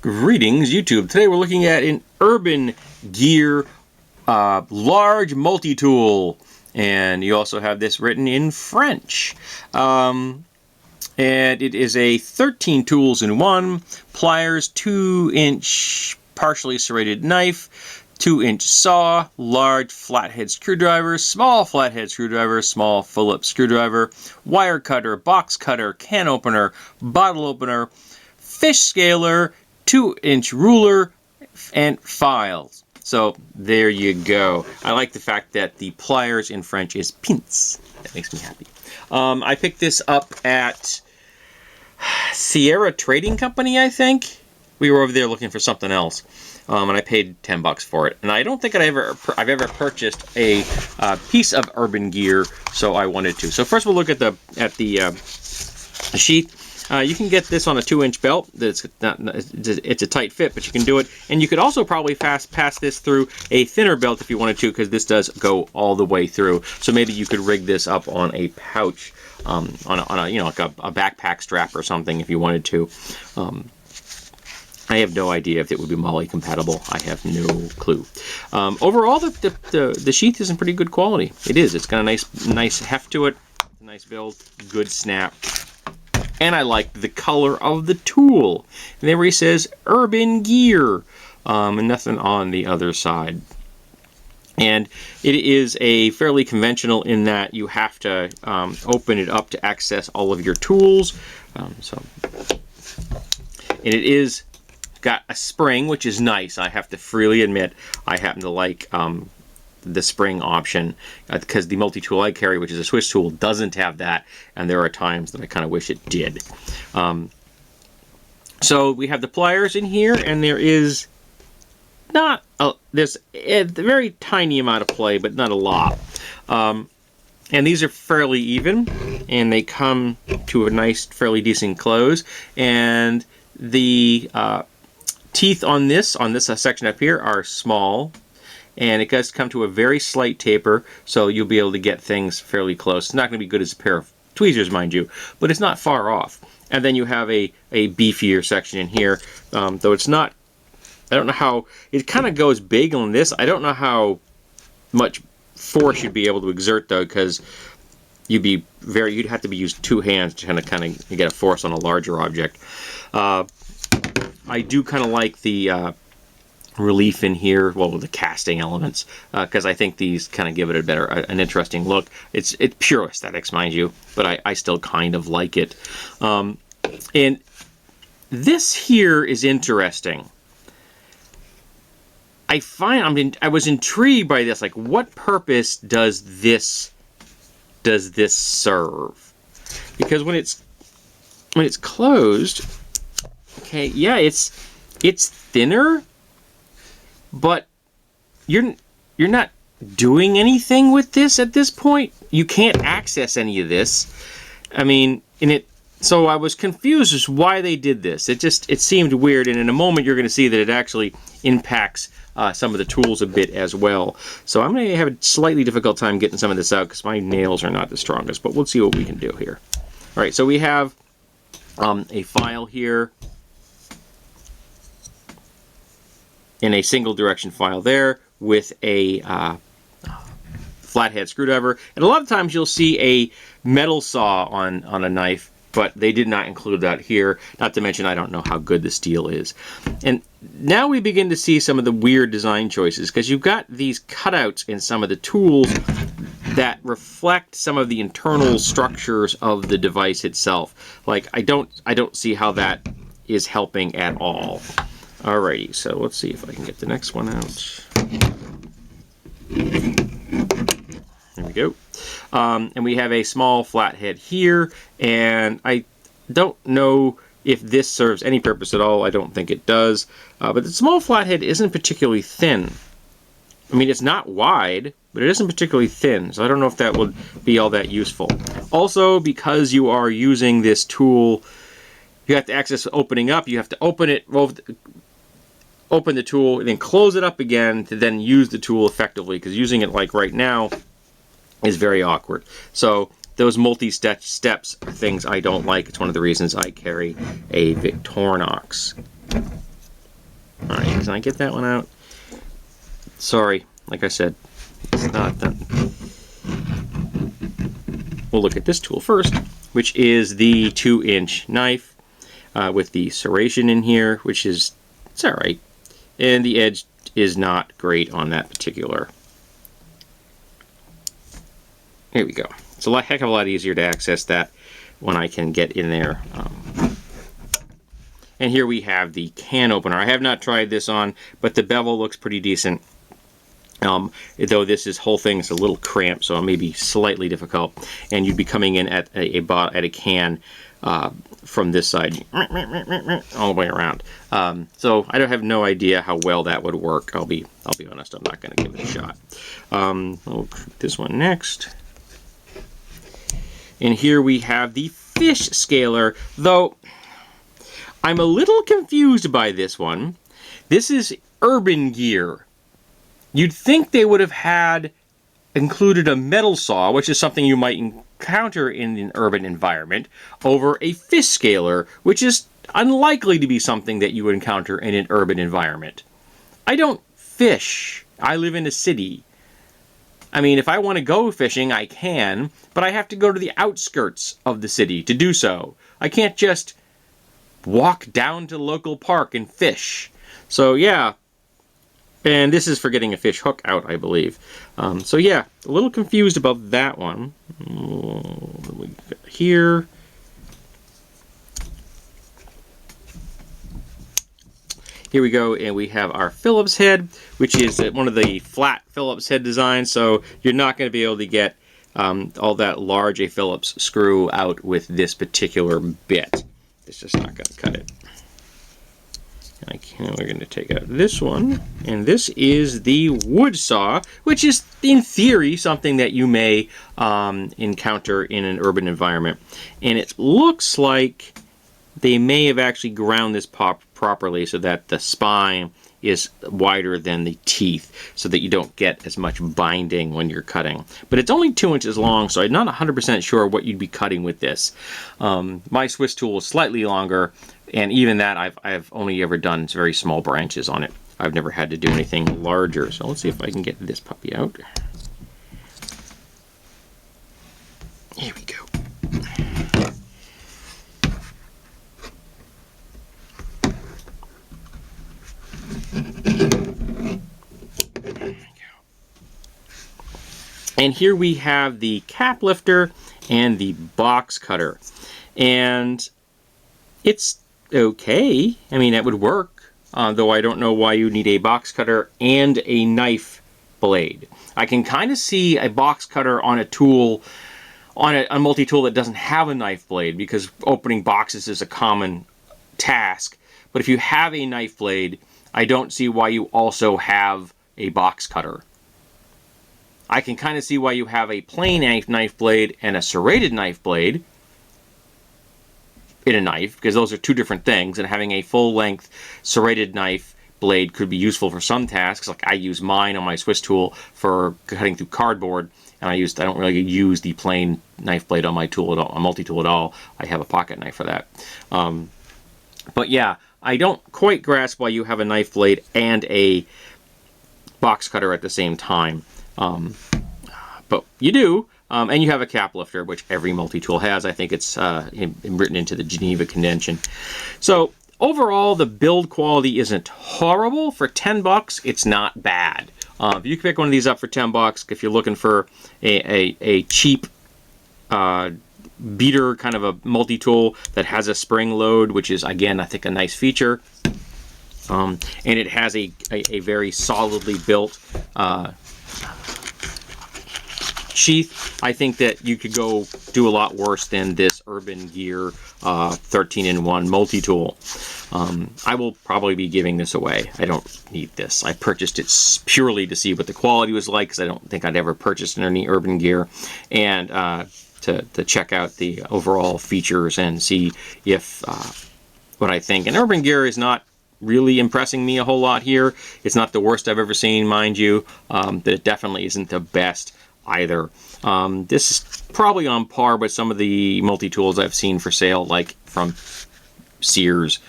Greetings, YouTube. Today we're looking at an Urban Gear large multi-tool. And you also have this written in French. And it is a 13 tools in one. Pliers, 2-inch partially serrated knife, 2-inch saw, large flathead screwdriver, small flathead screwdriver, small Phillips screwdriver, wire cutter, box cutter, can opener, bottle opener, fish scaler, 2-inch ruler, and files. So there you go. I like the fact that the pliers in French is pince. That makes me happy. I picked this up at Sierra Trading Company, I think. We were over there looking for something else, and I paid $10 for it. And I don't think I've ever purchased a piece of Urban Gear, so I wanted to. So first we'll look at the sheath. You can get this on a 2-inch belt. It's a tight fit, but you can do it. And you could also probably pass this through a thinner belt if you wanted to, because this does go all the way through. So maybe you could rig this up on a pouch, on a like a backpack strap or something if you wanted to. I have no idea if it would be MOLLE compatible. I have no clue. Overall, the sheath is in pretty good quality. It is. It's got a nice heft to it. A nice build. Good snap. And I like the color of the tool. And there he says Urban Gear. And nothing on the other side. And it is a fairly conventional in that you have to open it up to access all of your tools. And it is got a spring, which is nice. I have to freely admit I happen to like the spring option, because the multi-tool I carry, which is a Swiss tool, doesn't have that, and there are times that I kind of wish it did. So we have the pliers in here, and there is there's a very tiny amount of play, but not a lot. And these are fairly even, and they come to a nice, fairly decent close. And the teeth on this section up here are small. And it does come to a very slight taper, so you'll be able to get things fairly close. It's not going to be good as a pair of tweezers, mind you, but it's not far off. And then you have a beefier section in here, though it's not, I don't know how, it kind of goes big on this. I don't know how much force you'd be able to exert, though, because you'd have to use two hands to kind of get a force on a larger object. I do kind of like the relief in here, well, with the casting elements, because I think these kind of give it an interesting look. It's pure aesthetics, mind you, but I still kind of like it. And this here is interesting. I was intrigued by this. Like, what purpose does this serve? Because when it's closed, okay, yeah, it's thinner. But you're not doing anything with this at this point. You can't access any of this. I mean, so I was confused as to why they did this. It seemed weird, and in a moment you're going to see that it actually impacts some of the tools a bit as well. So I'm going to have a slightly difficult time getting some of this out because my nails are not the strongest, but we'll see what we can do here. All right, so we have a file here. In a single direction file there with a flathead screwdriver. And a lot of times you'll see a metal saw on a knife, but they did not include that here. Not to mention I don't know how good the steel is. And now we begin to see some of the weird design choices, because you've got these cutouts in some of the tools that reflect some of the internal structures of the device itself. Like, I don't see how that is helping at all. Alrighty, so let's see if I can get the next one out. There we go. And we have a small flathead here, and I don't know if this serves any purpose at all. I don't think it does. But the small flathead isn't particularly thin. I mean, it's not wide, but it isn't particularly thin, so I don't know if that would be all that useful. Also, because you are using this tool, you have to access opening up. You have to open it, open the tool, and then close it up again to then use the tool effectively, because using it like right now is very awkward. So those multi-steps are things I don't like. It's one of the reasons I carry a Victorinox. Alright, can I get that one out? Sorry, like I said, it's not done. We'll look at this tool first, which is the 2-inch knife with the serration in here, which is, it's alright. And the edge is not great on that particular. Here we go. It's a heck of a lot easier to access that when I can get in there. And here we have the can opener. I have not tried this on, but the bevel looks pretty decent. Though this whole thing is a little cramped, so it may be slightly difficult. And you'd be coming in at a can from this side, all the way around. So I have no idea how well that would work. I'll be honest. I'm not going to give it a shot. I'll click this one next. And here we have the fish scaler, though I'm a little confused by this one. This is Urban Gear. You'd think they would have had included a metal saw, which is something you might encounter in an urban environment, over a fish scaler, which is unlikely to be something that you would encounter in an urban environment. I don't fish. I live in a city. I mean, if I want to go fishing, I can, but I have to go to the outskirts of the city to do so. I can't just walk down to the local park and fish. So yeah, and this is for getting a fish hook out, I believe. So yeah, a little confused about that one. Here. Here we go, and we have our Phillips head, which is one of the flat Phillips head designs, so you're not going to be able to get all that large a Phillips screw out with this particular bit. It's just not going to cut it. We're going to take out this one, and this is the wood saw, which is, in theory, something that you may encounter in an urban environment. And it looks like they may have actually ground this properly so that the spine is wider than the teeth, so that you don't get as much binding when you're cutting. But it's only 2 inches long, so I'm not 100% sure what you'd be cutting with this. My Swiss tool is slightly longer, and even that I've only ever done very small branches on it. I've never had to do anything larger. So let's see if I can get this puppy out. Here we go. And here we have the cap lifter and the box cutter. And it's okay. I mean, that would work, though I don't know why you need a box cutter and a knife blade. I can kind of see a box cutter on a tool, on a multi-tool that doesn't have a knife blade, because opening boxes is a common task. But if you have a knife blade, I don't see why you also have a box cutter. I can kind of see why you have a plain knife blade and a serrated knife blade in a knife, because those are two different things, and having a full-length serrated knife blade could be useful for some tasks. Like I use mine on my Swiss tool for cutting through cardboard, and I don't really use the plain knife blade on my tool at all, a multi-tool at all. I have a pocket knife for that. But yeah, I don't quite grasp why you have a knife blade and a box cutter at the same time. But you do, and you have a cap lifter, which every multi-tool has. I think it's written into the Geneva Convention. So overall, the build quality isn't horrible. For $10, it's not bad. If you can pick one of these up for $10, if you're looking for a cheap beater kind of a multi-tool that has a spring load, which is, again, I think a nice feature. And it has a very solidly built sheath. I think that you could go do a lot worse than this Urban Gear 13-in-1 multi-tool. I will probably be giving this away. I don't need this. I purchased it purely to see what the quality was like, because I don't think I'd ever purchased any Urban Gear, and to check out the overall features and see if what I think. And Urban Gear is not really impressing me a whole lot here. It's not the worst I've ever seen, mind you, but it definitely isn't the best either. This is probably on par with some of the multi-tools I've seen for sale, like from Sears,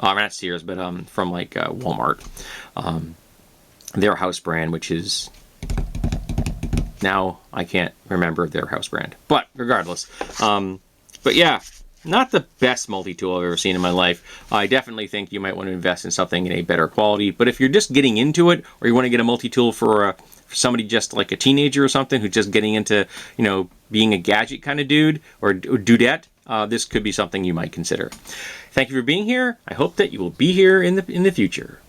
not Sears, but from like Walmart. Their house brand, which is, now I can't remember their house brand. But regardless, but yeah, not the best multi-tool I've ever seen in my life. I definitely think you might want to invest in something in a better quality. But if you're just getting into it, or you want to get a multi-tool for somebody just like a teenager or something who's just getting into, you know, being a gadget kind of dude or dudette, this could be something you might consider. Thank you for being here. I hope that you will be here in the future.